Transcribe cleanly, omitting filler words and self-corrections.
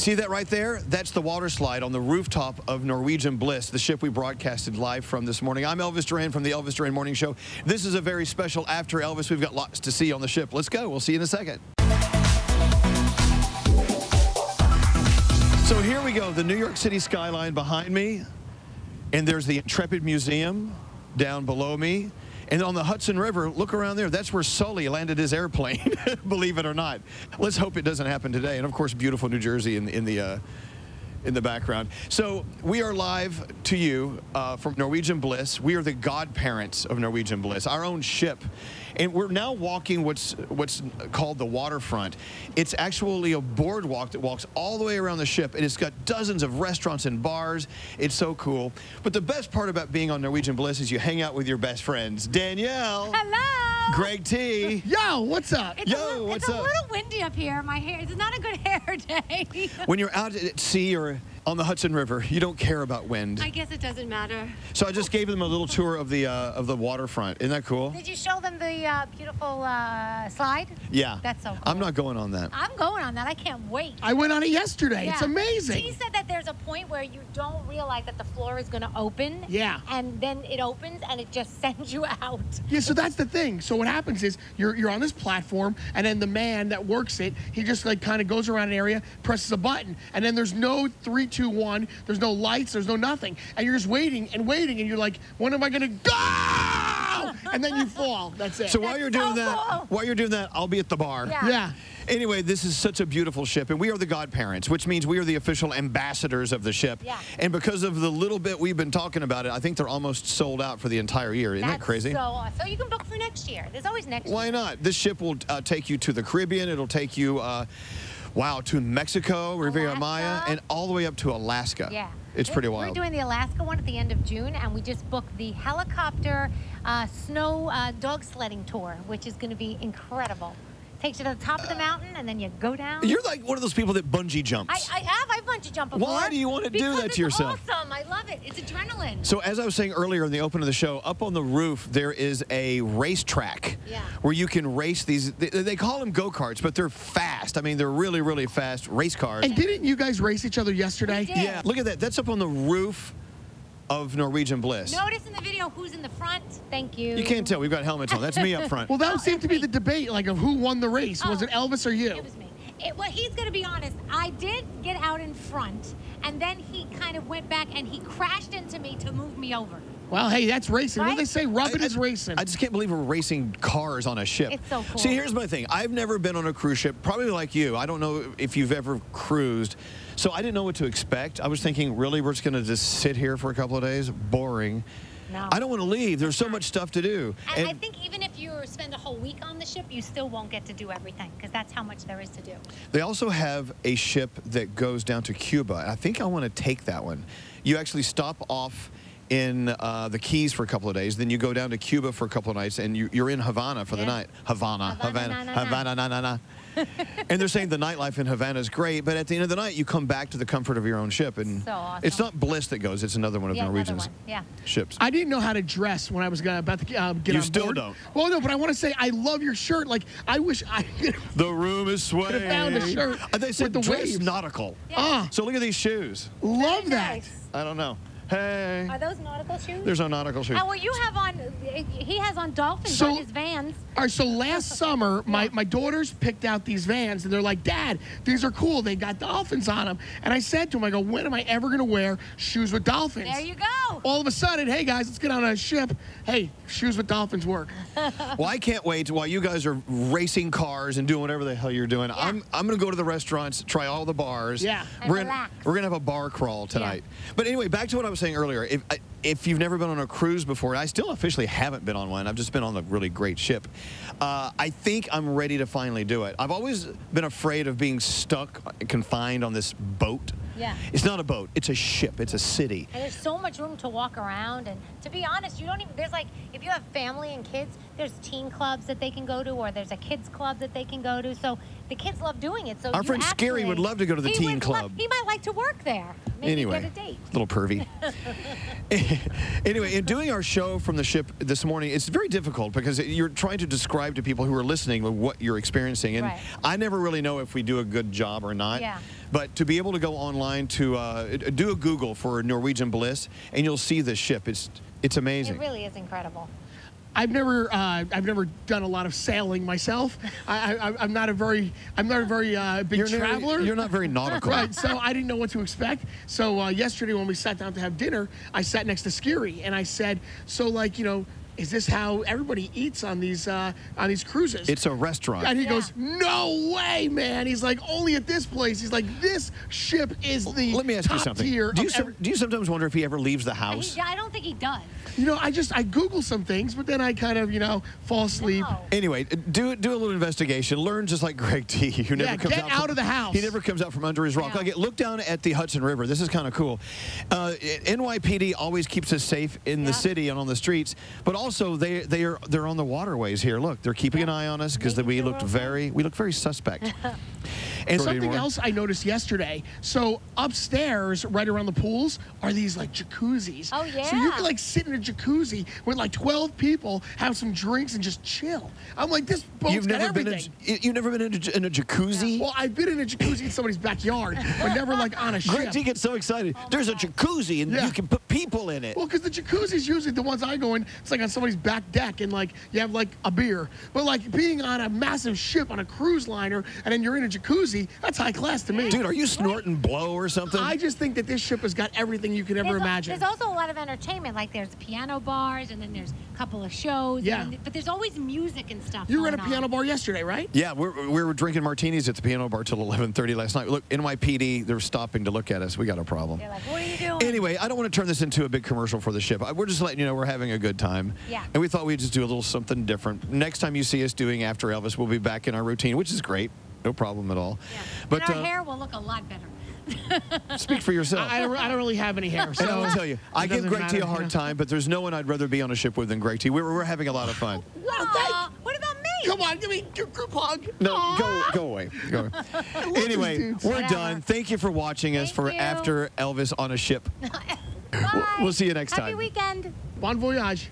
See that right there? That's the water slide on the rooftop of Norwegian Bliss, the ship we broadcasted live from this morning. I'm Elvis Duran from the Elvis Duran Morning Show. This is a very special After Elvis. We've got lots to see on the ship. Let's go. We'll see you in a second. So here we go, the New York City skyline behind me, and there's the Intrepid Museum down below me. And on the Hudson River, look around there. That's where Sully landed his airplane, believe it or not. Let's hope it doesn't happen today. And, of course, beautiful New Jersey in the background. So we are live to you from Norwegian Bliss. We are the godparents of Norwegian Bliss, our own ship. And we're now walking what's called the waterfront. It's actually a boardwalk that walks all the way around the ship, and it's got dozens of restaurants and bars. It's so cool. But the best part about being on Norwegian Bliss is you hang out with your best friends. Danielle. Hello. Greg T. Yo, what's up? It's it's a little windy up here. My hair, it's not a good hair day. When you're out at sea or on the Hudson River, you don't care about wind. I guess it doesn't matter. So I just gave them a little tour of the waterfront. Isn't that cool? Did you show them the beautiful slide? Yeah. That's so cool. I'm not going on that. I'm going on that. I can't wait. I went on it yesterday. Yeah. It's amazing. She said that there's a point where you don't realize that the floor is going to open. Yeah. And then it opens and it just sends you out. Yeah, so that's the thing. So what happens is you're on this platform, and then the man that works it, he just like kind of goes around an area, presses a button, and then there's no 3, 2, 1. There's no lights. There's no nothing, and you're just waiting and waiting, and you're like, when am I gonna go? And then you fall. That's it. So while you're doing cool. that, I'll be at the bar. Yeah. Anyway, this is such a beautiful ship, and we are the godparents, which means we are the official ambassadors of the ship. Yeah. And because of the little bit we've been talking about it, I think they're almost sold out for the entire year. Isn't that crazy? So you can book for next year. There's always next year. Why not? This ship will take you to the Caribbean. It'll take you, to Mexico, Riviera Maya, and all the way up to Alaska. Yeah. It's pretty wild. We're doing the Alaska one at the end of June, and we just booked the helicopter snow dog sledding tour, which is going to be incredible. Takes you to the top of the mountain, and then you go down. You're like one of those people that bungee jumps. I bungee jump before. Why do you want to do that to yourself? It's awesome. I love it. It's adrenaline. So as I was saying earlier in the open of the show, up on the roof there is a racetrack where you can race these. They call them go-karts, but they're fast. I mean, they're really, really fast race cars. And didn't you guys race each other yesterday? We did. Yeah, look at that. That's up on the roof of Norwegian Bliss. Notice in the video who's in the front. Thank you. You can't tell. We've got helmets on. That's me up front. Well, that would seem to be the debate, like, of who won the race. Was it Elvis or you? It was me. Well, he's going to be honest. I did get out in front, and then he kind of went back, and he crashed into me to move me over. Well, hey, that's racing. Right? What do they say? Rubbing is racing. I just can't believe we're racing cars on a ship. It's so cool. See, here's my thing. I've never been on a cruise ship, probably like you. I don't know if you've ever cruised. So I didn't know what to expect. I was thinking, really, we're just going to just sit here for a couple of days? Boring. No. I don't want to leave. There's so much stuff to do. And I think even if you spend a whole week on the ship, you still won't get to do everything, because that's how much there is to do. They also have a ship that goes down to Cuba. I think I want to take that one. You actually stop off in the Keys for a couple of days, then you go down to Cuba for a couple of nights, and you're in Havana for the night. Havana. And they're saying the nightlife in Havana is great, but at the end of the night, you come back to the comfort of your own ship. And so awesome. It's not Bliss that goes, it's another one of Norwegian's ships. I didn't know how to dress when I was about to get on board. You still don't? Well, no, but I want to say I love your shirt. Like, I wish I could The room is swaying. have found a shirt They said with the dress waves. nautical. Yeah. So look at these shoes. Love Very that. nice. I don't know. Hey. Are those nautical shoes? There's no nautical shoes. Oh, well, you have on, he has on dolphins So- on his Vans. All right, so last summer, my daughters picked out these Vans, and they're like, Dad, these are cool. They got dolphins on them. And I said to them, I go, when am I ever going to wear shoes with dolphins? There you go. All of a sudden, hey, guys, let's get on a ship. Hey, shoes with dolphins work. Well, I can't wait while you guys are racing cars and doing whatever the hell you're doing. Yeah. I'm going to go to the restaurants, try all the bars. Yeah. And We're relax. gonna have a bar crawl tonight. But anyway, back to what I was saying earlier. If you've never been on a cruise before, I still officially haven't been on one. I've just been on a really great ship. I think I'm ready to finally do it. I've always been afraid of being stuck, confined on this boat. Yeah. It's not a boat. It's a ship. It's a city. And there's so much room to walk around. And to be honest, you don't even, there's like, if you have family and kids, there's teen clubs that they can go to, or there's a kids club that they can go to. So the kids love doing it. So Our friend Scary would love to go to the teen club. He might like to work there. Maybe Anyway, get a date. little pervy. Anyway, in doing our show from the ship this morning, it's very difficult because you're trying to describe to people who are listening what you're experiencing. And Right. I never really know if we do a good job or not. Yeah. But to be able to go online to do a Google for Norwegian Bliss, and you'll see this ship. It's amazing. It really is incredible. I've never done a lot of sailing myself. I'm not a very big traveler. You're not very nautical. Right, so I didn't know what to expect. So yesterday when we sat down to have dinner, I sat next to Skiri and I said, so like, you know, is this how everybody eats on these cruises? It's a restaurant. And he goes, no way, man. He's like, only at this place. He's like, this ship is the Let me ask you top something. tier. Do you sometimes wonder if he ever leaves the house? I don't think he does. You know, I Google some things, but then I kind of, you know, fall asleep. No. Anyway, do a little investigation. Learn just like Greg T, who never comes get out of the house. He never comes out from under his rock. Yeah. Okay, look down at the Hudson River. This is kind of cool. NYPD always keeps us safe in the city and on the streets, but also they're on the waterways here. Look, they're keeping an eye on us because we look very suspect. And something else I noticed yesterday. So upstairs, right around the pools, are these like jacuzzis. Oh, yeah. So you can like sit in a jacuzzi with like 12 people, have some drinks, and just chill. I'm like, this boat's got everything. You've never been in a jacuzzi? Well, I've been in a jacuzzi in somebody's backyard, but never like on a ship. Greg T gets so excited. There's a jacuzzi and you can put people in it. Well, because the jacuzzi's usually the ones I go in, it's like on somebody's back deck and like you have like a beer. But like being on a massive ship on a cruise liner and then you're in a jacuzzi, that's high class to me. Dude, are you snorting blow or something? I just think that this ship has got everything you could ever imagine. There's also a lot of entertainment. Like there's piano bars and then there's a couple of shows. Yeah. But there's always music and stuff. You were at a going piano on. bar yesterday, right? Yeah, we were drinking martinis at the piano bar till 11:30 last night. Look, NYPD, they're stopping to look at us. We got a problem. They're like, what are you doing? Anyway, I don't want to turn this into a big commercial for the ship. We're just letting you know we're having a good time. Yeah. And we thought we'd just do a little something different. Next time you see us doing After Elvis, we'll be back in our routine, which is great. No problem at all. Yeah. But and our hair will look a lot better. speak for yourself. I don't really have any hair. So And I'll tell you, I give doesn't Greg T a matter, hard you know. time, but there's no one I'd rather be on a ship with than Greg T. We're having a lot of fun. What about me? Come on, give me a group hug. No, go away. Go. Anyway, dudes. we're Whatever. done. Thank you for watching us Thank for you. After Elvis on a Ship. Bye. We'll see you next time. Happy weekend. Bon voyage.